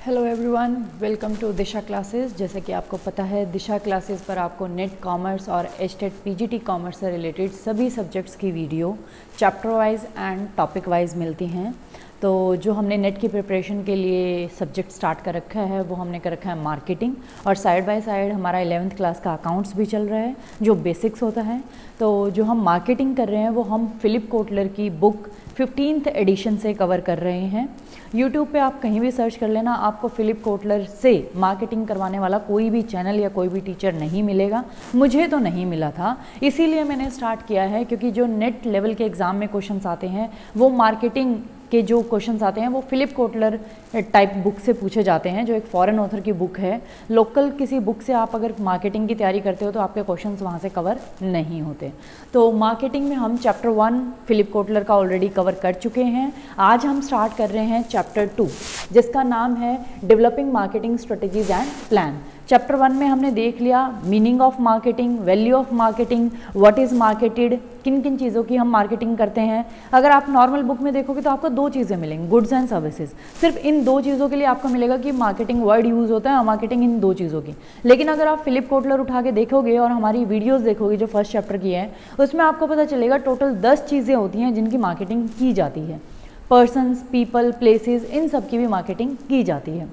Hello everyone, welcome to Disha classes. जैसे कि आपको पता है, दिशा क्लासेस पर आपको नेट कॉमर्स और एचटेट पीजीटी कॉमर्स से रिलेटेड सभी सब्जेक्ट्स की video chapter wise and topic wise मिलती हैं। तो जो हमने नेट की प्रिपरेशन के लिए सब्जेक्ट स्टार्ट कर रखा है वो हमने कर रखा है मार्केटिंग, और साइड बाय साइड हमारा 11th क्लास का अकाउंट्स भी चल रहा है जो बेसिक्स होता है। तो जो हम मार्केटिंग कर रहे हैं वो हम फिलिप कोटलर की बुक 15th एडिशन से कवर कर रहे हैं। यूट्यूब पे आप कहीं भी सर्च कर लेना, आपको फिलिप कोटलर से मार्केटिंग करवाने वाला कोई भी चैनल या कोई भी टीचर नहीं मिलेगा। मुझे तो नहीं मिला था, इसीलिए मैंने स्टार्ट किया है, क्योंकि जो नेट लेवल के एग्ज़ाम में क्वेश्चंस आते हैं वो मार्केटिंग के जो क्वेश्चंस आते हैं वो फिलिप कोटलर टाइप बुक से पूछे जाते हैं, जो एक फॉरेन ऑथर की बुक है। लोकल किसी बुक से आप अगर मार्केटिंग की तैयारी करते हो तो आपके क्वेश्चंस वहाँ से कवर नहीं होते। तो मार्केटिंग में हम चैप्टर 1 फिलिप कोटलर का ऑलरेडी कवर कर चुके हैं। आज हम स्टार्ट कर रहे हैं चैप्टर 2, जिसका नाम है developing marketing strategies and plan. Chapter 1 में हमने देख लिया meaning of marketing, value of marketing, what is marketed, किन किन चीज़ों की हम मार्केटिंग करते हैं। अगर आप नॉर्मल बुक में देखोगे तो आपको दो चीज़ें मिलेंगी, गुड्स एंड सर्विसेज। सिर्फ इन दो चीज़ों के लिए आपको मिलेगा कि मार्केटिंग वर्ड यूज़ होता है, और मार्केटिंग इन दो चीज़ों की। लेकिन अगर आप फिलिप कोटलर उठा के देखोगे और हमारी वीडियोज़ देखोगे जो फर्स्ट चैप्टर की है, उसमें आपको पता चलेगा टोटल 10 चीज़ें होती हैं जिनकी मार्केटिंग की जाती है। पर्सनस, पीपल, प्लेसेस, इन सब की भी मार्केटिंग की जाती है।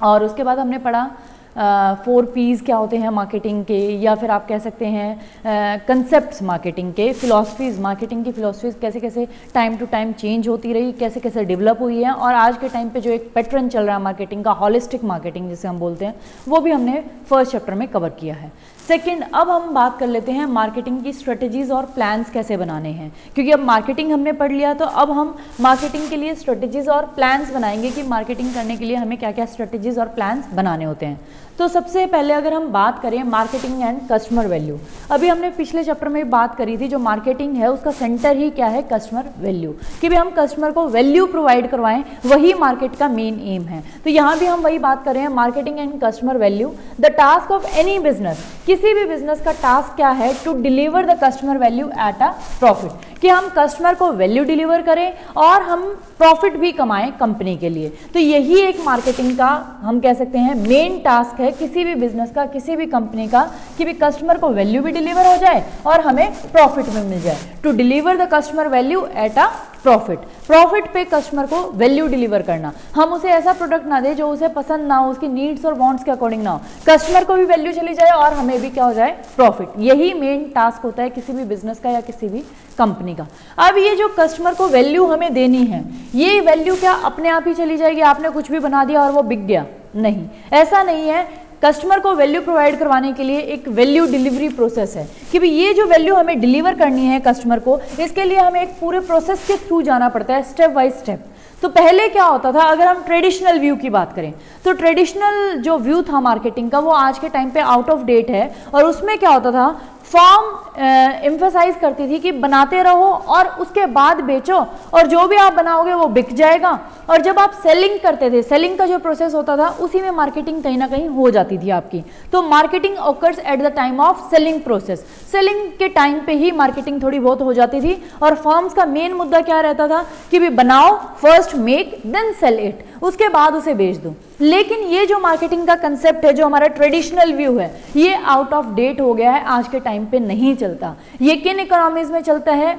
और उसके बाद हमने पढ़ा 4 P's क्या होते हैं मार्केटिंग के, या फिर आप कह सकते हैं कंसेप्ट्स मार्केटिंग के, फिलॉसफीज़, मार्केटिंग की फिलॉसफीज़ कैसे कैसे टाइम टू टाइम चेंज होती रही, कैसे कैसे डेवलप हुई है, और आज के टाइम पे जो एक पैटर्न चल रहा है मार्केटिंग का, हॉलिस्टिक मार्केटिंग जिसे हम बोलते हैं, वो भी हमने फर्स्ट चैप्टर में कवर किया है। सेकंड, अब हम बात कर लेते हैं मार्केटिंग की स्ट्रेटजीज और प्लान्स कैसे बनाने हैं, क्योंकि अब मार्केटिंग हमने पढ़ लिया, तो अब हम मार्केटिंग के लिए स्ट्रेटजीज और प्लान्स बनाएंगे कि मार्केटिंग करने के लिए हमें क्या क्या स्ट्रेटजीज और प्लान्स बनाने होते हैं। तो सबसे पहले अगर हम बात करें मार्केटिंग एंड कस्टमर वैल्यू, अभी हमने पिछले चैप्टर में बात करी थी, जो मार्केटिंग है उसका सेंटर ही क्या है, कस्टमर वैल्यू, कि भी हम कस्टमर को वैल्यू प्रोवाइड करवाएं, वही मार्केट का मेन एम है। तो यहाँ भी हम वही बात कर रहे हैं, marketing and customer value. The task of any business, किसी भी बिजनेस का टास्क क्या है, to deliver the customer value at a profit, कि हम कस्टमर को वैल्यू डिलीवर करें और हम प्रॉफिट भी कमाएं कंपनी के लिए। तो यही एक मार्केटिंग का हम कह सकते हैं मेन टास्क है किसी भी बिजनेस का, किसी भी कंपनी का, कि भी कस्टमर को वैल्यू भी डिलीवर हो जाए और हमें प्रॉफिट भी मिल जाए। To deliver the customer value at a profit, profit पे कस्टमर को वैल्यू डिलीवर करना। हम उसे ऐसा प्रोडक्ट ना दे जो उसे पसंद ना हो, उसकी नीड्स और वांट्स के अकॉर्डिंग ना हो, कस्टमर को भी वैल्यू चली जाए और हमें भी क्या हो जाए, प्रॉफिट। यही मेन टास्क होता है किसी भी बिजनेस का या किसी भी कंपनी का। अब ये जो कस्टमर को वैल्यू हमें देनी है, ये वैल्यू क्या अपने आप ही चली जाएगी, आपने कुछ भी बना दिया और वो बिक गया? नहीं, ऐसा नहीं है। कस्टमर को वैल्यू प्रोवाइड करवाने के लिए एक वैल्यू डिलीवरी प्रोसेस है, कि भाई ये जो वैल्यू हमें डिलीवर करनी है कस्टमर को, इसके लिए हमें एक पूरे प्रोसेस के थ्रू जाना पड़ता है, स्टेप बाय स्टेप। तो पहले क्या होता था, अगर हम ट्रेडिशनल व्यू की बात करें तो ट्रेडिशनल जो व्यू था मार्केटिंग का वो आज के टाइम पे आउट ऑफ डेट है। और उसमें क्या होता था, फॉर्म एम्फसाइज करती थी कि बनाते रहो और उसके बाद बेचो, और जो भी आप बनाओगे वो बिक जाएगा। और जब आप सेलिंग करते थे, सेलिंग का जो प्रोसेस होता था उसी में मार्केटिंग कहीं ना कहीं हो जाती थी आपकी। तो marketing occurs at the time of selling process, selling के टाइम पे ही मार्केटिंग थोड़ी बहुत हो जाती थी। और फर्म्स का मेन मुद्दा क्या रहता था कि भी बनाओ, first make then sell it, उसके बाद उसे बेच दो। लेकिन ये जो मार्केटिंग का कंसेप्ट है, जो हमारा ट्रेडिशनल व्यू है, ये आउट ऑफ डेट हो गया है, आज के टाइम पे नहीं चलता। ये किन इकोनॉमीज में चलता है,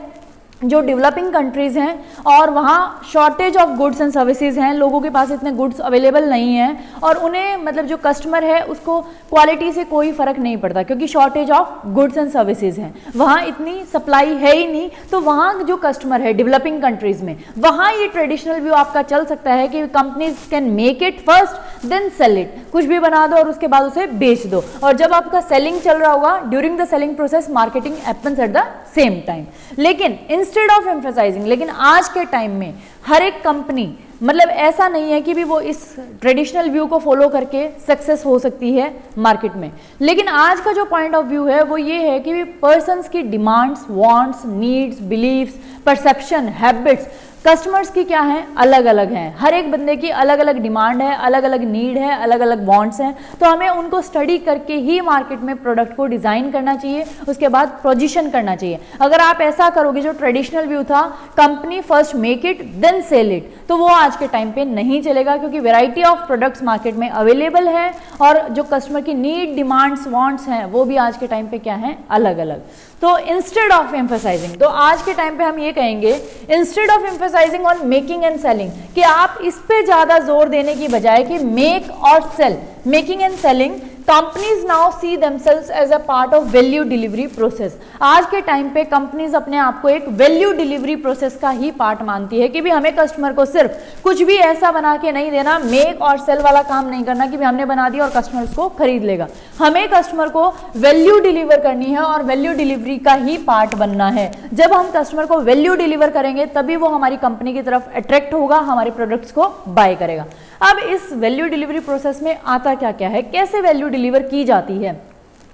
जो डेवलपिंग कंट्रीज़ हैं और वहाँ shortage of goods and services हैं, लोगों के पास इतने गुड्स अवेलेबल नहीं हैं, और उन्हें मतलब जो कस्टमर है उसको क्वालिटी से कोई फ़र्क नहीं पड़ता, क्योंकि shortage of goods and services हैं, वहाँ इतनी सप्लाई है ही नहीं। तो वहाँ जो कस्टमर है डेवलपिंग कंट्रीज़ में, वहाँ ये ट्रेडिशनल व्यू आपका चल सकता है कि companies can make it first then sell it, कुछ भी बना दो और उसके बाद उसे बेच दो। और जब आपका सेलिंग चल रहा होगा, during the selling process marketing happens at the same time. लेकिन इंस्टेड ऑफ एम्फसाइजिंग, लेकिन आज के टाइम में हर एक कंपनी, मतलब ऐसा नहीं है कि भी वो इस ट्रेडिशनल व्यू को फॉलो करके सक्सेस हो सकती है मार्केट में। लेकिन आज का जो पॉइंट ऑफ व्यू है वो ये है कि भी पर्सन्स की demands, wants, needs, believes, perception, habits customers की क्या है, अलग अलग हैं। हर एक बंदे की अलग अलग डिमांड है, अलग अलग नीड है, अलग अलग वांट्स हैं। तो हमें उनको स्टडी करके ही मार्केट में प्रोडक्ट को डिज़ाइन करना चाहिए, उसके बाद पोजीशन करना चाहिए। अगर आप ऐसा करोगे, जो ट्रेडिशनल व्यू था company first make it then sell it, तो वो आज के टाइम पे नहीं चलेगा, क्योंकि वैरायटी ऑफ प्रोडक्ट्स मार्केट में अवेलेबल है और जो कस्टमर की नीड, डिमांड्स, वांट्स हैं वो भी आज के टाइम पे क्या हैं, अलग अलग। तो इंस्टेड ऑफ एम्फसाइजिंग, तो आज के टाइम पे हम ये कहेंगे instead of emphasising on making and selling, कि आप इस पे ज्यादा जोर देने की बजाय कि मेक और sell, making and selling, companies now see themselves as a part of value delivery process. आज के टाइम पे कंपनीज अपने आप को एक वैल्यू डिलीवरी प्रोसेस का ही पार्ट मानती है कि भी हमें कस्टमर को सिर्फ कुछ भी ऐसा बना के नहीं देना, मेक और सेल वाला काम नहीं करना कि भी हमने बना दिया और कस्टमर उसको खरीद लेगा। हमें कस्टमर को वैल्यू डिलीवर करनी है और वैल्यू डिलीवरी का ही पार्ट बनना है। जब हम कस्टमर को वैल्यू डिलीवर करेंगे तभी वो हमारी कंपनी की तरफ अट्रैक्ट होगा, हमारे प्रोडक्ट्स को बाय करेगा। अब इस वैल्यू डिलीवरी प्रोसेस में आता क्या क्या है, कैसे वैल्यू डिलीवर की जाती है,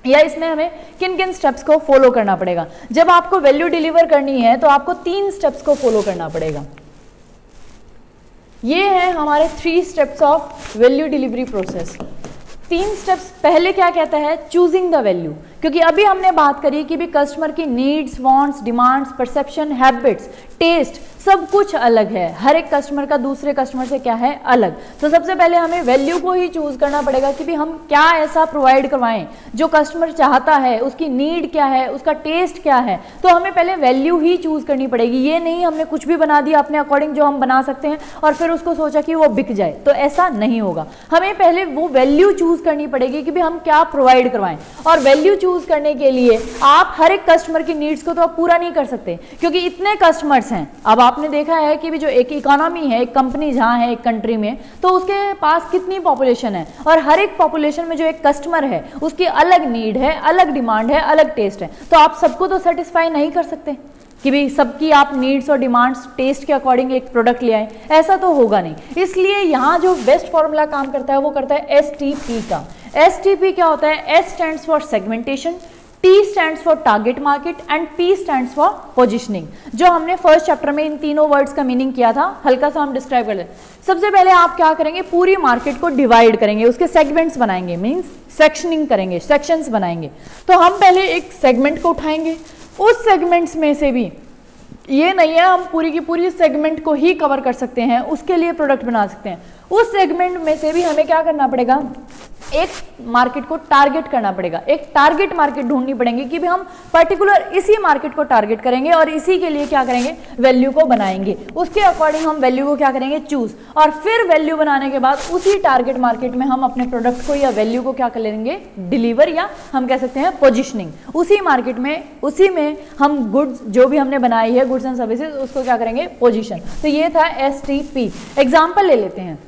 या इसमें हमें किन किन स्टेप्स को फॉलो करना पड़ेगा। जब आपको वैल्यू डिलीवर करनी है तो आपको 3 स्टेप्स को फॉलो करना पड़ेगा। ये है हमारे 3 steps of value delivery process. 3 steps, पहले क्या कहता है, चूजिंग द वैल्यू, क्योंकि अभी हमने बात करी कि भी कस्टमर की needs, wants, demands, perception, habits, taste सब कुछ अलग है। हर एक कस्टमर का दूसरे कस्टमर से क्या है, अलग। तो सबसे पहले हमें वैल्यू को ही चूज करना पड़ेगा कि भी हम क्या ऐसा प्रोवाइड करवाएं जो कस्टमर चाहता है, उसकी नीड क्या है, उसका टेस्ट क्या है। तो हमें पहले वैल्यू ही चूज करनी पड़ेगी। ये नहीं हमने कुछ भी बना दिया अपने अकॉर्डिंग जो हम बना सकते हैं और फिर उसको सोचा कि वो बिक जाए, तो ऐसा नहीं होगा। हमें पहले वो वैल्यू चूज करनी पड़ेगी कि भी हम क्या प्रोवाइड करवाएं। और वैल्यू चूज करने के लिए आप हर एक कस्टमर की नीड्स को तो आप पूरा नहीं कर सकते, क्योंकि इतने कस्टमर्स हैं। अब आपने देखा है कि भी जो एक इकोनॉमी है, एक कंपनी जहां है एक कंट्री में, तो उसके पास कितनी पॉपुलेशन है और हर एक पॉपुलेशन में जो एक कस्टमर है उसकी अलग नीड है, अलग डिमांड है, अलग टेस्ट है। तो आप सबको तो सेटिस्फाई नहीं कर सकते कि भी सबकी आप नीड्स और डिमांड्स, टेस्ट के अकॉर्डिंग एक प्रोडक्ट ले आए, ऐसा तो होगा नहीं। इसलिए यहाँ जो बेस्ट फॉर्मूला काम करता है वो करता है STP का। STP क्या होता है, S stands for segmentation, T stands for target market and P stands for positioning. जो हमने फर्स्ट चैप्टर में इन तीनों वर्ड्स का मीनिंग किया था, हल्का सा हम डिस्क्राइब कर लेते। सबसे पहले आप क्या करेंगे, पूरी मार्केट को डिवाइड करेंगे, उसके सेगमेंट्स बनाएंगे, मींस सेक्शनिंग करेंगे, सेक्शंस बनाएंगे। तो हम पहले एक सेगमेंट को उठाएंगे, उस सेगमेंट्स में से भी ये नहीं है हम पूरी की पूरी सेगमेंट को ही कवर कर सकते हैं, उसके लिए प्रोडक्ट बना सकते हैं। उस सेगमेंट में से भी हमें क्या करना पड़ेगा, एक मार्केट को टारगेट करना पड़ेगा, एक टारगेट मार्केट ढूंढनी पड़ेगी कि भी हम पर्टिकुलर इसी मार्केट को टारगेट करेंगे और इसी के लिए क्या करेंगे, वैल्यू को बनाएंगे। उसके अकॉर्डिंग हम वैल्यू को क्या करेंगे, चूज, और फिर वैल्यू बनाने के बाद उसी टारगेट मार्केट में हम अपने प्रोडक्ट को या वैल्यू को क्या कर लेंगे, डिलीवर, या हम कह सकते हैं पोजिशनिंग। उसी मार्केट में, उसी में हम गुड्स जो भी हमने बनाई है, गुड्स एंड सर्विसेज, उसको क्या करेंगे, पोजिशन। तो ये था STP। एग्जाम्पल ले लेते हैं।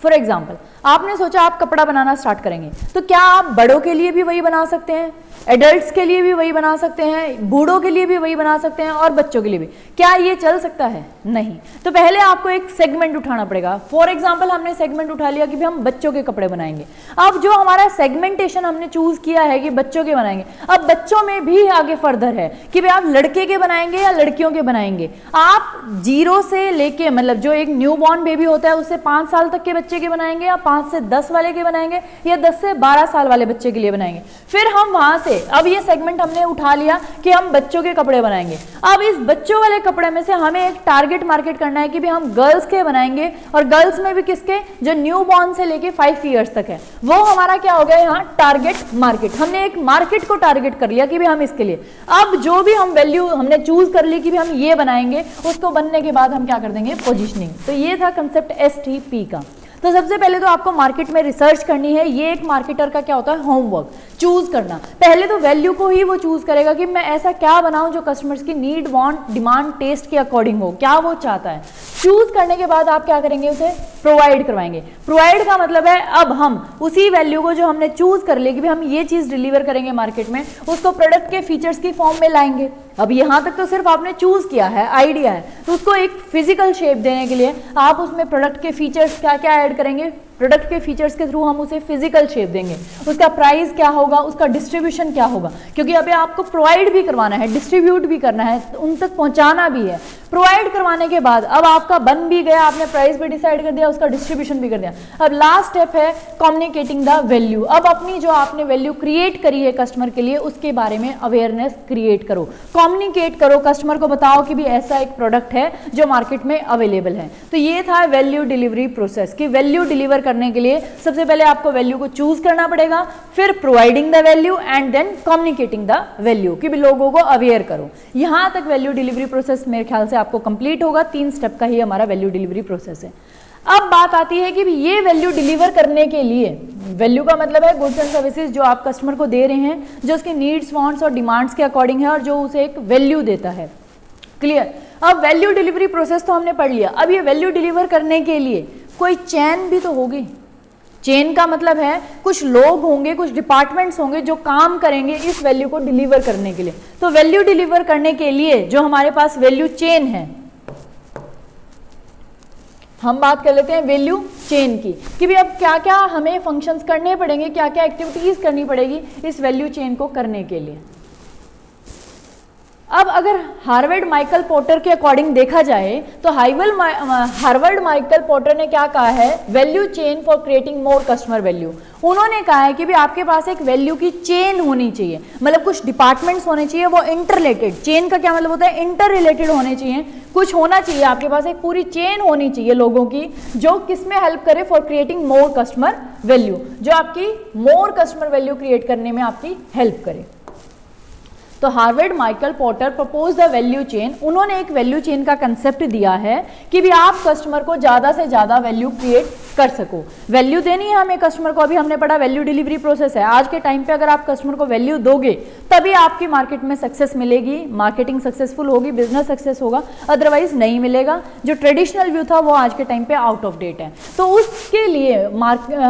फॉर एग्जाम्पल, आपने सोचा आप कपड़ा बनाना स्टार्ट करेंगे, तो क्या आप बड़ों के लिए भी वही बना सकते हैं, एडल्ट्स के लिए भी वही बना सकते हैं, बूढ़ों के लिए भी वही बना सकते हैं और बच्चों के लिए भी? क्या ये चल सकता है? नहीं। तो पहले आपको एक सेगमेंट उठाना पड़ेगा। फॉर एग्जाम्पल, हमने सेगमेंट उठा लिया कि भी हम बच्चों के कपड़े बनाएंगे। अब जो हमारा सेगमेंटेशन हमने चूज किया है कि बच्चों के बनाएंगे, अब बच्चों में भी आगे फर्दर है कि भाई आप लड़के के बनाएंगे या लड़कियों के बनाएंगे। आप 0 से लेके, मतलब जो एक न्यू बॉर्न बेबी होता है उससे 5 साल तक के बच्चे के बनाएंगे, या 5 से 10 वाले के बनाएंगे, या 10 से 12 साल वाले बच्चे के लिए बनाएंगे। फिर हम वहां से, अब ये सेगमेंट हमने उठा लिया कि हम बच्चों के कपड़े बनाएंगे। अब इस बच्चों वाले कपड़े में से हमें एक टारगेट मार्केट करना है कि भी हम गर्ल्स के बनाएंगे, और गर्ल्स में भी किसके, जो न्यू बॉर्न से लेके 5 ईयर्स तक है, वो हमारा क्या हो गया यहाँ टारगेट मार्केट। हमने एक मार्केट को टारगेट कर लिया कि भी हम इसके लिए, अब जो भी हम वैल्यू हमने चूज कर ली कि भी हम ये बनाएंगे, उसको बनने के बाद हम क्या कर देंगे, पोजिशनिंग। तो ये था कंसेप्ट STP का। तो सबसे पहले तो आपको मार्केट में रिसर्च करनी है। ये एक मार्केटर का क्या होता है, होमवर्क, चूज करना। पहले तो वैल्यू को ही वो चूज करेगा कि मैं ऐसा क्या बनाऊं जो कस्टमर्स की नीड, वांट, डिमांड, टेस्ट के अकॉर्डिंग हो, क्या वो चाहता है। चूज करने के बाद आप क्या करेंगे, उसे प्रोवाइड करवाएंगे। प्रोवाइड का मतलब है अब हम उसी वैल्यू को जो हमने चूज कर लिया कि भी हम ये चीज डिलीवर करेंगे मार्केट में, उसको प्रोडक्ट के फीचर्स की फॉर्म में लाएंगे। अब यहाँ तक तो सिर्फ आपने चूज किया है, आइडिया है, तो उसको एक फिजिकल शेप देने के लिए आप उसमें प्रोडक्ट के फीचर्स क्या क्या ऐड करेंगे, प्रोडक्ट के फीचर्स के थ्रू हम उसे फिजिकल शेप देंगे। उसका प्राइस क्या होगा, उसका डिस्ट्रीब्यूशन क्या होगा, क्योंकि अभी आपको प्रोवाइड भी करवाना है, डिस्ट्रीब्यूट भी करना है, उन तक पहुंचाना भी है। प्रोवाइड करवाने के बाद अब आपका बन भी गया, आपने प्राइस भी डिसाइड कर दिया, उसका डिस्ट्रीब्यूशन भी कर दिया। अब लास्ट स्टेप है कम्युनिकेटिंग द वैल्यू। अब अपनी जो आपने वैल्यू क्रिएट करी है कस्टमर के लिए, उसके बारे में अवेयरनेस क्रिएट करो। कम्युनिकेट करो, कस्टमर को बताओ कि भी ऐसा एक प्रोडक्ट है जो मार्केट में अवेलेबल है। तो ये था वैल्यू डिलीवरी प्रोसेस कि वैल्यू डिलीवर करने के लिए सबसे पहले आपको वैल्यू को चूज करना पड़ेगा, फिर providing the value and then communicating the value कि भी लोगों को अवेयर करो। यहां तक वैल्यू डिलीवरी प्रोसेस मेरे ख्याल से आपको कंप्लीट होगा। 3 स्टेप का ही हमारा वैल्यू डिलीवरी प्रोसेस है। अब बात आती है कि ये वैल्यू डिलीवर करने के लिए, वैल्यू का मतलब है गुड्स एंड सर्विसेज जो आप कस्टमर को दे रहे हैं, जो उसकी नीड्स, वांट्स और डिमांड्स के अकॉर्डिंग है और जो उसे एक वैल्यू देता है। क्लियर? अब वैल्यू डिलीवरी प्रोसेस तो हमने पढ़ लिया। अब ये वैल्यू डिलीवर करने के लिए कोई चेन भी तो होगी। चेन का मतलब है कुछ लोग होंगे, कुछ डिपार्टमेंट्स होंगे जो काम करेंगे इस वैल्यू को डिलीवर करने के लिए। तो वैल्यू डिलीवर करने के लिए जो हमारे पास वैल्यू चेन है, हम बात कर लेते हैं वैल्यू चेन की कि भी अब क्या क्या हमें फंक्शंस करने पड़ेंगे, क्या क्या एक्टिविटीज करनी पड़ेगी इस वैल्यू चेन को करने के लिए। अब अगर हार्वर्ड माइकल पोर्टर के अकॉर्डिंग देखा जाए तो हार्वर्ड माइकल पोर्टर ने क्या कहा है, value chain for creating more customer value. उन्होंने कहा है कि भी आपके पास एक वैल्यू की चेन होनी चाहिए, मतलब कुछ डिपार्टमेंट्स होने चाहिए वो इंटर रिलेटेड। चेन का क्या मतलब होता है, इंटर रिलेटेड होने चाहिए, कुछ होना चाहिए आपके पास, एक पूरी चेन होनी चाहिए लोगों की जो किस में हेल्प करे, for creating more customer value, जो आपकी मोर कस्टमर वैल्यू क्रिएट करने में आपकी हेल्प करे। तो Harvard Michael porter propose the value chain. उन्होंने एक वैल्यू चेन का कंसेप्ट दिया है कि भी आप कस्टमर को ज़्यादा से ज़्यादा वैल्यू क्रिएट कर सको। वैल्यू देनी है हमें कस्टमर को, अभी हमने पढ़ा वैल्यू डिलीवरी प्रोसेस है। आज के टाइम पे अगर आप कस्टमर को वैल्यू दोगे तभी आपकी मार्केट में सक्सेस मिलेगी, मार्केटिंग सक्सेसफुल होगी, बिजनेस सक्सेस होगा, अदरवाइज नहीं मिलेगा। जो ट्रेडिशनल व्यू था वो आज के टाइम पे आउट ऑफ डेट है। तो उसके लिए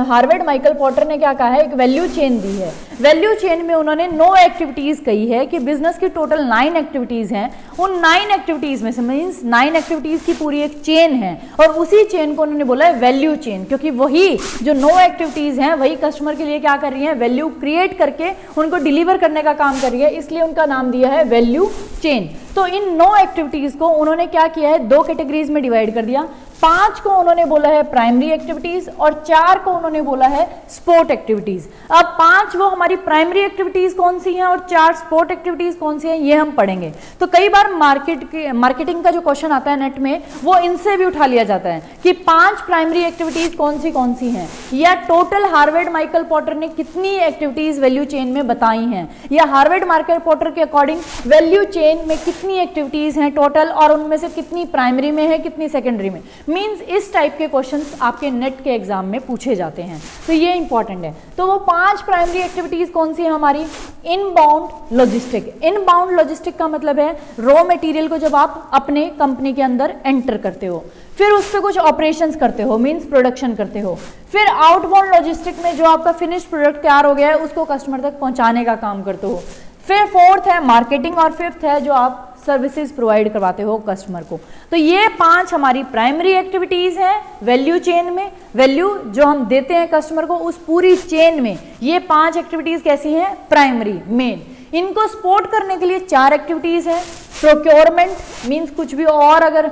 हार्वर्ड माइकल पोर्टर ने क्या कहा है, एक वैल्यू चेन दी है। वैल्यू चेन में उन्होंने 9 एक्टिविटीज कही है कि बिजनेस की टोटल 9 एक्टिविटीज हैं। उन 9 एक्टिविटीज में से मींस 9 एक्टिविटीज की पूरी एक चेन है और उसी चेन को उन्होंने बोला है वैल्यू चेन, क्योंकि वही जो 9 एक्टिविटीज हैं वही कस्टमर के लिए क्या कर रही हैं, वैल्यू क्रिएट करके उनको डिलीवर करने का काम कर रही है, इसलिए उनका नाम दिया है वैल्यू चेन। तो इन 9 एक्टिविटीज को उन्होंने क्या किया है, 2 कैटेगरीज में डिवाइड कर दिया। 5 को उन्होंने बोला है प्राइमरी एक्टिविटीज और 4 को उन्होंने बोला है स्पोर्ट एक्टिविटीज। अब 5 वो हमारी प्राइमरी एक्टिविटीज कौन सी हैं और 4 स्पोर्ट एक्टिविटीज कौन सी हैं, ये हम पढ़ेंगे। तो कई बार मार्केटिंग का जो क्वेश्चन आता है नेट में वो इनसे भी उठा लिया जाता है कि 5 प्राइमरी एक्टिविटीज कौन सी हैं, या टोटल हार्वर्ड माइकल पोर्टर ने कितनी एक्टिविटीज वैल्यू चेन में बताई हैं, या हार्वर्ड माइकल पोर्टर के अकॉर्डिंग वैल्यू चेन में कितनी एक्टिविटीज हैं टोटल और उनमें से कितनी प्राइमरी में है, कितनी सेकेंडरी में। मींस इस टाइप के क्वेश्चंस आपके नेट के एग्जाम में पूछे जाते हैं, तो ये इंपॉर्टेंट है। तो वो 5 प्राइमरी एक्टिविटीज कौन सी है हमारी, इनबाउंड लॉजिस्टिक। इनबाउंड लॉजिस्टिक का मतलब है रॉ मटेरियल को जब आप अपने कंपनी के अंदर एंटर करते हो, फिर उस पर कुछ ऑपरेशंस करते हो, मींस प्रोडक्शन करते हो, फिर आउटबाउंड लॉजिस्टिक में जो आपका फिनिश्ड प्रोडक्ट तैयार हो गया है उसको कस्टमर तक पहुंचाने का काम करते हो, फिर 4th है मार्केटिंग और 5th है जो आप सर्विसेज प्रोवाइड करवाते हो कस्टमर को। तो ये 5 हमारी प्राइमरी एक्टिविटीज हैं वैल्यू चेन में। वैल्यू जो हम देते हैं कस्टमर को उस पूरी चेन में ये 5 एक्टिविटीज कैसी हैं, प्राइमरी मेन। इनको सपोर्ट करने के लिए 4 एक्टिविटीज है। प्रोक्योरमेंट मींस कुछ भी और अगर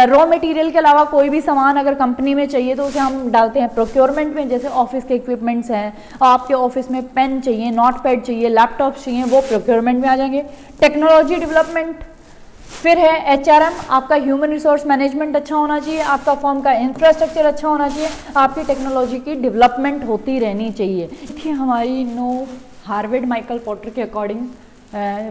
रॉ मटेरियल के अलावा कोई भी सामान अगर कंपनी में चाहिए तो उसे हम डालते हैं प्रोक्योरमेंट में, जैसे ऑफिस के इक्विपमेंट्स हैं, आपके ऑफिस में पेन चाहिए, नोट पैड चाहिए, लैपटॉप चाहिए, वो प्रोक्योरमेंट में आ जाएंगे। टेक्नोलॉजी डेवलपमेंट, फिर है HRM, आपका ह्यूमन रिसोर्स मैनेजमेंट अच्छा होना चाहिए, आपका फर्म का इंफ्रास्ट्रक्चर अच्छा होना चाहिए, आपकी टेक्नोलॉजी की डेवलपमेंट होती रहनी चाहिए। देखिए हमारी 9 हार्वर्ड माइकल पोर्टर के अकॉर्डिंग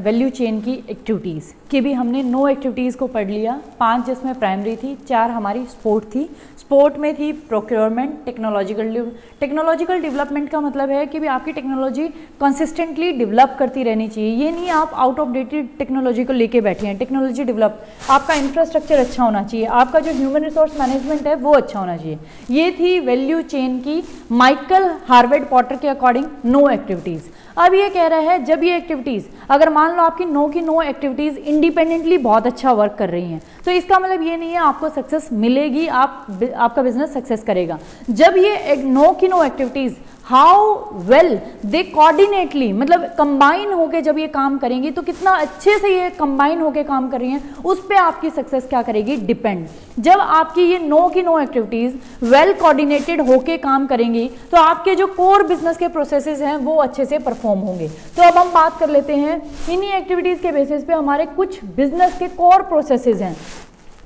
वैल्यू चेन की एक्टिविटीज़ कि भी हमने 9 एक्टिविटीज़ को पढ़ लिया, 5 जिसमें प्राइमरी थी, 4 हमारी स्पोर्ट थी। स्पोर्ट में थी प्रोक्योरमेंट, टेक्नोलॉजिकल डेवलपमेंट का मतलब है कि भी आपकी टेक्नोलॉजी कंसिस्टेंटली डेवलप करती रहनी चाहिए, ये नहीं आप आउट ऑफ डेटेड टेक्नोलॉजी को लेके बैठे हैं। टेक्नोलॉजी डेवलप, आपका इंफ्रास्ट्रक्चर अच्छा होना चाहिए, आपका जो ह्यूमन रिसोर्स मैनेजमेंट है वो अच्छा होना चाहिए। ये थी वैल्यू चेन की माइकल हार्वर्ड पोर्टर के अकॉर्डिंग 9 एक्टिविटीज़। अब ये कह रहा है जब ये एक्टिविटीज़ अगर मान लो आपकी 9 की 9 एक्टिविटीज़ इंडिपेंडेंटली बहुत अच्छा वर्क कर रही हैं तो इसका मतलब ये नहीं है आपको सक्सेस मिलेगी, आपका बिजनेस सक्सेस करेगा। जब ये 9 की 9 activities how well they coordinately, मतलब कंबाइन होके जब ये काम करेंगी तो कितना अच्छे से ये कंबाइन होके काम कर रही हैं, उस पे आपकी सक्सेस क्या करेगी, डिपेंड। जब आपकी ये नो की नो एक्टिविटीज वेल कोऑर्डिनेटेड होके काम करेंगी तो आपके जो कोर बिजनेस के प्रोसेसेस हैं वो अच्छे से परफॉर्म होंगे। तो अब हम बात कर लेते हैं इन्हीं एक्टिविटीज के बेसिस पे हमारे कुछ बिजनेस के कोर प्रोसेसेस हैं,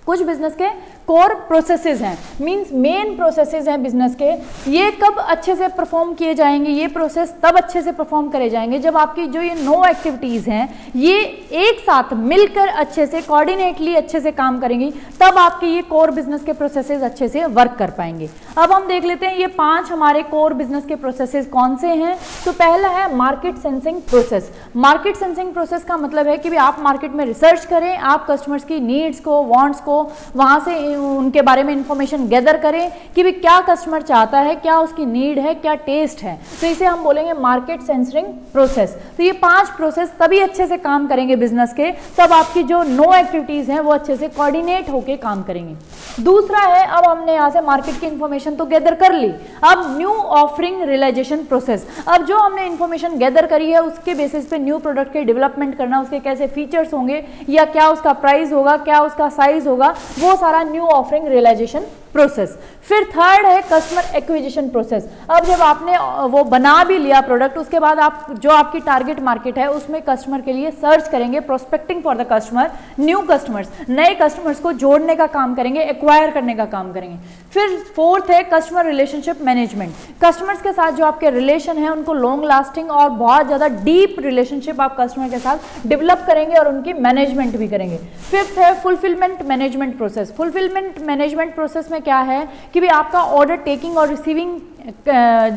कुछ बिजनेस के कोर प्रोसेसेस हैं, मींस मेन प्रोसेसेस हैं बिजनेस के। ये कब अच्छे से परफॉर्म किए जाएंगे, ये प्रोसेस तब अच्छे से परफॉर्म करे जाएंगे जब आपकी जो ये नो एक्टिविटीज़ हैं ये एक साथ मिलकर अच्छे से कोऑर्डिनेटली अच्छे से काम करेंगी, तब आपके ये कोर बिजनेस के प्रोसेसेस अच्छे से वर्क कर पाएंगे। अब हम देख लेते हैं ये 5 हमारे कोर बिजनेस के प्रोसेसेस कौन से हैं। तो पहला है market sensing process. Market sensing process का मतलब है कि भी आप मार्केट में रिसर्च करें, आप कस्टमर्स की नीड्स को, वांट्स को वहाँ से उनके बारे में इंफॉर्मेशन गैदर करें कि भी क्या कस्टमर चाहता है, क्या उसकी नीड है, क्या टेस्ट है, तो इसे हम बोलेंगे मार्केट सेंसिंग प्रोसेस। तो ये 5 प्रोसेस तभी अच्छे से काम करेंगे बिजनेस के, तब आपकी जो नो एक्टिविटीज हैं वो अच्छे से कोऑर्डिनेट होकर काम करेंगे। दूसरा है, अब हमने यहाँ से मार्केट की इंफॉर्मेशन तो गैदर कर ली, अब न्यू ऑफरिंग रियलाइजेशन प्रोसेस। अब जो हमने इंफॉर्मेशन गैदर करी है उसके बेसिस पे न्यू प्रोडक्ट के डेवलपमेंट करना, उसके कैसे फीचर्स होंगे या क्या उसका प्राइस होगा, क्या उसका साइज होगा, वो सारा न्यू ऑफरिंग रियलाइजेशन प्रोसेस। फिर थर्ड है कस्टमर एक्विजिशन प्रोसेस। अब जब आपने वो बना भी लिया प्रोडक्ट, उसके बाद आप जो आपकी टारगेट मार्केट है उसमें कस्टमर के लिए सर्च करेंगे, prospecting for the customer, new customers, नए कस्टमर्स को जोड़ने का काम करेंगे, एक्वायर करने का काम करेंगे। फिर फोर्थ है कस्टमर रिलेशनशिप मैनेजमेंट। कस्टमर्स के साथ जो आपके रिलेशन है उनको लॉन्ग लास्टिंग और बहुत ज़्यादा डीप रिलेशनशिप आप कस्टमर के साथ डेवलप करेंगे और उनकी मैनेजमेंट भी करेंगे। फिफ्थ है fulfilment management process. Fulfilment management process में क्या है कि भी आपका ऑर्डर टेकिंग और रिसीविंग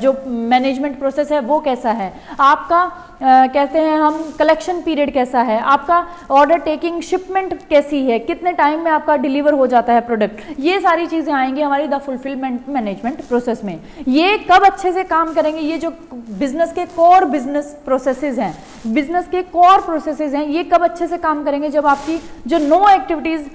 जो मैनेजमेंट प्रोसेस है वो कैसा है, आपका कहते हैं हम कलेक्शन पीरियड कैसा है, आपका ऑर्डर टेकिंग शिपमेंट कैसी है, कितने टाइम में आपका डिलीवर हो जाता है प्रोडक्ट, ये सारी चीज़ें आएंगी हमारी द फुलफिलमेंट मैनेजमेंट प्रोसेस में। ये कब अच्छे से काम करेंगे, ये जो बिजनेस के कोर बिजनेस प्रोसेसेस हैं, बिजनेस के कोर प्रोसेसेस हैं, ये कब अच्छे से काम करेंगे, जब आपकी जो नो एक्टिविटीज़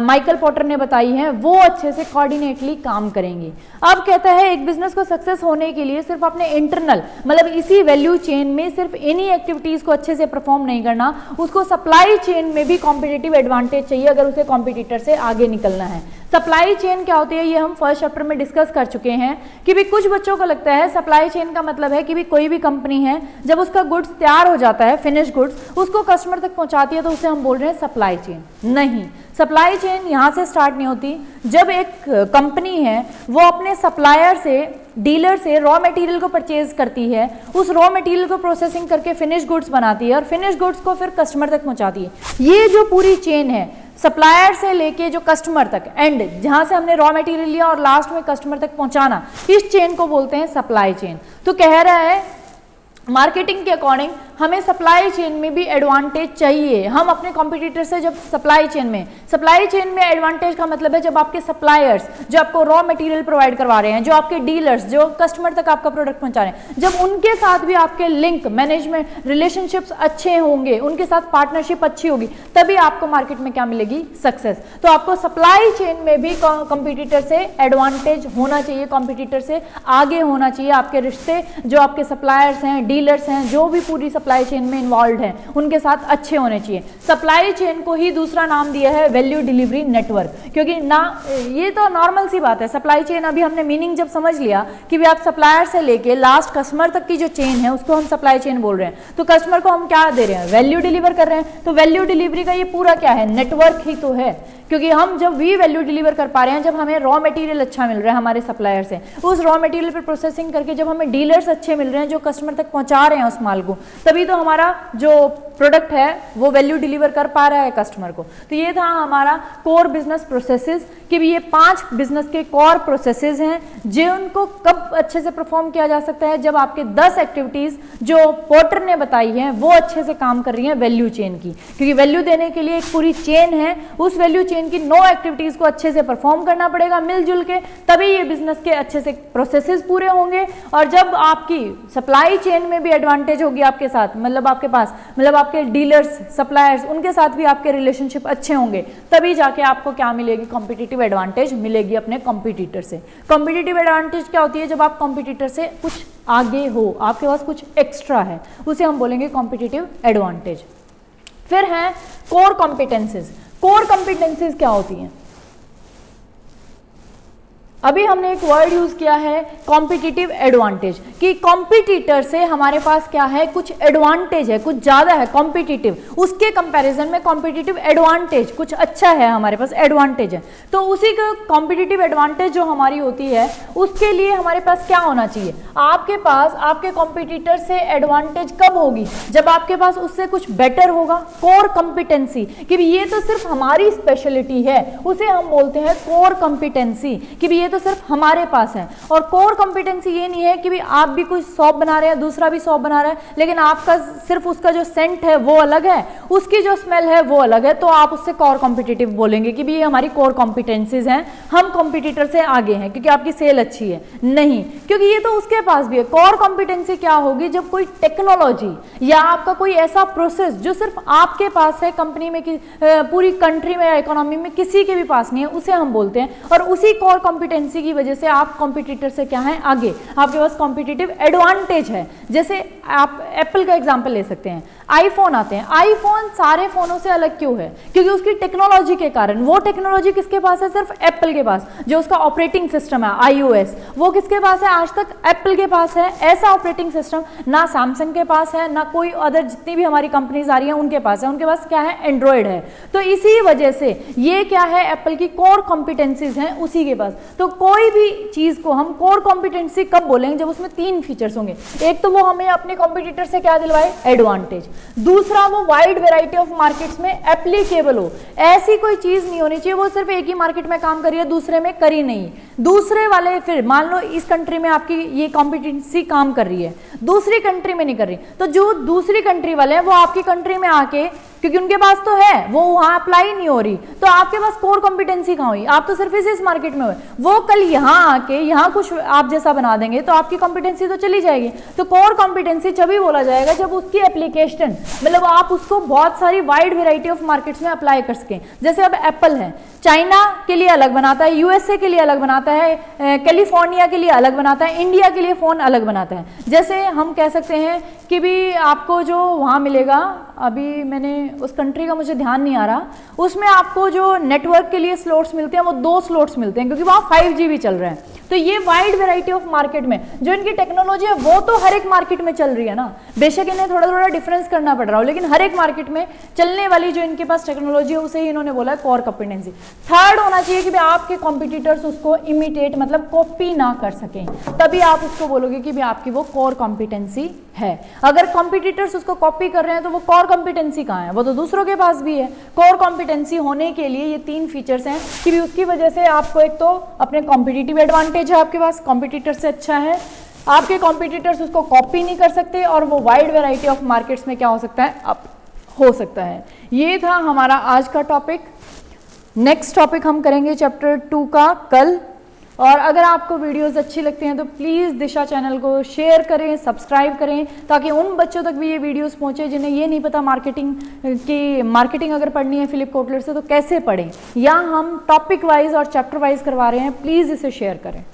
माइकल पॉटर ने बताई हैं वो अच्छे से कोऑर्डिनेटली काम करेंगी। अब कहता है एक बिजनेस को सक्सेस होने के लिए सिर्फ अपने इंटरनल, मतलब इसी वैल्यू चेन में सिर्फ इन्हीं एक्टिविटीज को अच्छे से परफॉर्म नहीं करना, उसको सप्लाई चेन में भी कॉम्पिटिटिव एडवांटेज चाहिए अगर उसे कॉम्पिटिटर से आगे निकलना है। सप्लाई चेन क्या होती है ये हम फर्स्ट चैप्टर में डिस्कस कर चुके हैं कि भी कुछ बच्चों को लगता है सप्लाई चेन का मतलब है कि भी कोई भी कंपनी है जब उसका गुड्स तैयार हो जाता है, फिनिश गुड्स, उसको कस्टमर तक पहुंचाती है तो उसे हम बोल रहे हैं सप्लाई चेन। नहीं, सप्लाई चेन यहाँ से स्टार्ट नहीं होती। जब एक कंपनी है वो अपने सप्लायर से, डीलर से रॉ मटेरियल को परचेज करती है, उस रॉ मटेरियल को प्रोसेसिंग करके फिनिश गुड्स बनाती है और फिनिश गुड्स को फिर कस्टमर तक पहुंचाती है। ये जो पूरी चेन है सप्लायर से लेके जो कस्टमर तक एंड, जहां से हमने रॉ मटेरियल लिया और लास्ट में कस्टमर तक पहुंचाना, इस चेन को बोलते हैं सप्लाई चेन। तो कह रहा है मार्केटिंग के अकॉर्डिंग हमें सप्लाई चेन में भी एडवांटेज चाहिए। हम अपने कॉम्पिटिटर से जब सप्लाई चेन में एडवांटेज का मतलब है जब आपके सप्लायर्स जो आपको रॉ मटेरियल प्रोवाइड करवा रहे हैं, जो आपके डीलर्स जो कस्टमर तक आपका प्रोडक्ट पहुंचा रहे हैं, जब उनके साथ भी आपके लिंक, मैनेजमेंट रिलेशनशिप्स अच्छे होंगे, उनके साथ पार्टनरशिप अच्छी होगी, तभी आपको मार्केट में क्या मिलेगी, सक्सेस। तो आपको सप्लाई चेन में भी कॉम्पिटिटर से एडवांटेज होना चाहिए, कॉम्पिटिटर से आगे होना चाहिए। आपके रिश्ते जो आपके सप्लायर्स हैं, डीलर्स हैं, जो भी पूरी सप्लाई चेन में इन्वॉल्व हैं, उनके साथ अच्छे होने चाहिए। सप्लाई चेन को ही दूसरा नाम दिया है वैल्यू डिलीवरी नेटवर्क, क्योंकि ना ये तो नॉर्मल सी बात है। सप्लाई चेन अभी हमने मीनिंग जब समझ लिया कि भी आप सप्लायर से लेके लास्ट कस्टमर तक की जो चेन है उसको हम सप्लाई चेन बोल रहे हैं, तो कस्टमर को हम क्या दे रहे हैं, वैल्यू डिलीवर कर रहे हैं। तो वैल्यू डिलीवरी का ये पूरा क्या है, नेटवर्क ही तो है, क्योंकि हम जब भी वैल्यू डिलीवर कर पा रहे हैं, जब हमें रॉ मटेरियल अच्छा मिल रहा है हमारे सप्लायर से, उस रॉ मटेरियल पर प्रोसेसिंग करके जब हमें डीलर्स अच्छे मिल रहे हैं जो कस्टमर तक पहुंचा रहे हैं उस माल को, तभी तो हमारा जो प्रोडक्ट है वो वैल्यू डिलीवर कर पा रहा है कस्टमर को। तो ये था हमारा कोर बिजनेस प्रोसेसेस कि भी ये 5 बिजनेस के कोर प्रोसेसेस हैं जिनको कब अच्छे से परफॉर्म किया जा सकता है, जब आपके 10 एक्टिविटीज जो पोर्टर ने बताई हैं वो अच्छे से काम कर रही हैं वैल्यू चेन की, क्योंकि वैल्यू देने के लिए एक पूरी चेन है, उस वैल्यू चेन की 9 एक्टिविटीज को अच्छे से परफॉर्म करना पड़ेगा मिलजुल के, तभी ये बिजनेस के अच्छे से प्रोसेसेस पूरे होंगे। और जब आपकी सप्लाई चेन में भी एडवांटेज होगी आपके साथ, मतलब आपके पास, मतलब आपके डीलर्स, सप्लायर्स, उनके साथ भी आपके रिलेशनशिप अच्छे होंगे, तभी जाके आपको क्या मिलेगी, कॉम्पिटिटिव एडवांटेज मिलेगी अपने कॉम्पिटिटर से। कॉम्पिटिटिव एडवांटेज क्या होती है, जब आप कॉम्पिटिटर से कुछ आगे हो, आपके पास कुछ एक्स्ट्रा है, उसे हम बोलेंगे कॉम्पिटिटिव एडवांटेज। फिर है कोर कॉम्पिटेंसीज। कोर कॉम्पिटेंसीज क्या होती हैं? अभी हमने एक वर्ड यूज किया है कॉम्पिटिटिव एडवांटेज, कि कॉम्पिटिटर से हमारे पास क्या है, कुछ एडवांटेज है, कुछ ज्यादा है कॉम्पिटिटिव, उसके कंपैरिजन में कॉम्पिटिटिव एडवांटेज कुछ अच्छा है, हमारे पास एडवांटेज है। तो उसी का कॉम्पिटिटिव एडवांटेज जो हमारी होती है, उसके लिए हमारे पास क्या होना चाहिए, आपके पास आपके कॉम्पिटिटर से एडवांटेज कब होगी, जब आपके पास उससे कुछ बेटर होगा। कोर कॉम्पिटेंसी, कि ये तो सिर्फ हमारी स्पेशलिटी है, उसे हम बोलते हैं कोर कॉम्पिटेंसी, कि ये तो सिर्फ हमारे पास है। और कोर कॉम्पिटेंसी ये नहीं है कि भी आप भी कोई सॉप बना रहे हैं, दूसरा भी सॉप बना रहा है, लेकिन आपका सिर्फ उसका जो सेंट है वो अलग है, उसकी जो स्मेल है वो अलग है, तो आप उससे कोर कॉम्पिटिटिव बोलेंगे कि भी ये हमारी कोर कॉम्पिटेंसीज हैं, हम कॉम्पिटिटर से आगे हैं क्योंकि आपकी सेल अच्छी है। नहीं, क्योंकि ये तो उसके पास भी है। कोर कॉम्पिटेंसी क्या होगी, जब कोई टेक्नोलॉजी या आपका कोई ऐसा प्रोसेस जो सिर्फ आपके पास है, कंपनी में, पूरी कंट्री में या इकोनॉमी में किसी के भी पास नहीं है, उसे हम बोलते हैं। और उसी कोर कॉम्पिटेंसी की वजह से आप कॉम्पिटिटर से क्या है, आगे, आपके पास कॉम्पिटिटिव एडवांटेज है। जैसे आप एप्पल का एग्जांपल ले सकते हैं, आईफोन आते हैं, आईफोन सारे फोनों से अलग क्यों है, क्योंकि उसकी टेक्नोलॉजी के कारण। वो टेक्नोलॉजी किसके पास है, सिर्फ एप्पल के पास। जो उसका ऑपरेटिंग सिस्टम है iOS, वो किसके पास है, आज तक एप्पल के पास है। ऐसा ऑपरेटिंग सिस्टम ना सैमसंग के पास है, ना कोई अदर जितनी भी हमारी कंपनीज आ रही हैं उनके पास है। उनके पास क्या है, एंड्रॉयड है। तो इसी वजह से ये क्या है, एप्पल की कोर कॉम्पिटेंसीज हैं उसी के पास। तो कोई भी चीज को हम कोर कॉम्पिटेंसी कब बोलेंगे, जब उसमें 3 फीचर्स होंगे। एक तो वो हमें अपने कॉम्पिटिटर से क्या दिलवाए, एडवांटेज। दूसरा, वो वाइड वैरायटी ऑफ मार्केट्स में एप्लीकेबल हो। ऐसी कोई चीज नहीं होनी चाहिए वो सिर्फ एक ही मार्केट में काम करी है, दूसरे में करी नहीं। दूसरे वाले, फिर मान लो इस कंट्री में आपकी ये कॉम्पिटेंसी काम कर रही है, दूसरी कंट्री में नहीं कर रही, तो जो दूसरी कंट्री वाले हैं वो आपकी कंट्री में आके, क्योंकि उनके पास तो है, वो वहां अप्लाई नहीं हो रही, तो आपके पास कोर कॉम्पिटेंसी कहां हुई, आप तो सिर्फ इस मार्केट में हुए। वो कल यहां आके यहां कुछ आप जैसा बना देंगे तो आपकी कॉम्पिटेंसी तो चली जाएगी। तो कोर कॉम्पिटेंसी तभी बोला जाएगा जब उसकी एप्लीकेशन, मतलब आप उसको बहुत सारी वाइड वेराइटी ऑफ मार्केट्स में अप्लाई कर सकें। जैसे अब एप्पल है, चाइना के लिए अलग बनाता है, यूएसए के लिए अलग बनाता है, कैलिफोर्निया के लिए अलग बनाता है, इंडिया के लिए फोन अलग बनाता है। जैसे हम कह सकते हैं कि भी आपको जो वहां मिलेगा, अभी मैंने उस कंट्री का मुझे ध्यान नहीं आ रहा, उसमें आपको जो नेटवर्क के लिए स्लॉट्स मिलते हैं वो 2 स्लॉट्स मिलते हैं, क्योंकि वहां 5G भी चल रहा है। तो ये वाइड वैरायटी ऑफ मार्केट में जो इनकी टेक्नोलॉजी है वो तो हर एक मार्केट में चल रही है ना, बेशक इन्हें थोड़ा थोड़ा डिफरेंस करना पड़ रहा हो, लेकिन हर एक मार्केट में चलने वाली जो इनके पास टेक्नोलॉजी है उसे ही इन्होंने बोला है कोर कॉम्पिटेंसी। थर्ड होना चाहिए कि भाई आपके कॉम्पिटिटर्स उसको इमिटेट, मतलब कॉपी ना कर सकें, तभी आप उसको बोलोगे कि भाई आपकी वो कोर कॉम्पिटेंसी है। अगर कॉम्पिटिटर्स उसको कॉपी कर रहे हैं तो वो कोर कॉम्पिटेंसी कहाँ है, वो तो दूसरों के पास भी है। कोर कॉम्पिटेंसी होने के लिए ये 3 फीचर्स हैं कि भी उसकी वजह से आपको एक तो अपने कॉम्पिटिटिव एडवांटेज है, आपके पास कॉम्पिटिटर से अच्छा है, आपके कॉम्पिटिटर्स उसको कॉपी नहीं कर सकते, और वो वाइड वैरायटी ऑफ मार्केट्स में क्या हो सकता है, अब हो सकता है। ये था हमारा आज का टॉपिक। नेक्स्ट टॉपिक हम करेंगे चैप्टर 2 का कल। और अगर आपको वीडियोस अच्छी लगती हैं तो प्लीज़ दिशा चैनल को शेयर करें, सब्सक्राइब करें, ताकि उन बच्चों तक भी ये वीडियोस पहुंचे जिन्हें ये नहीं पता मार्केटिंग अगर पढ़नी है फिलिप कोटलर से तो कैसे पढ़ें, या हम टॉपिक वाइज और चैप्टर वाइज करवा रहे हैं, प्लीज़ इसे शेयर करें।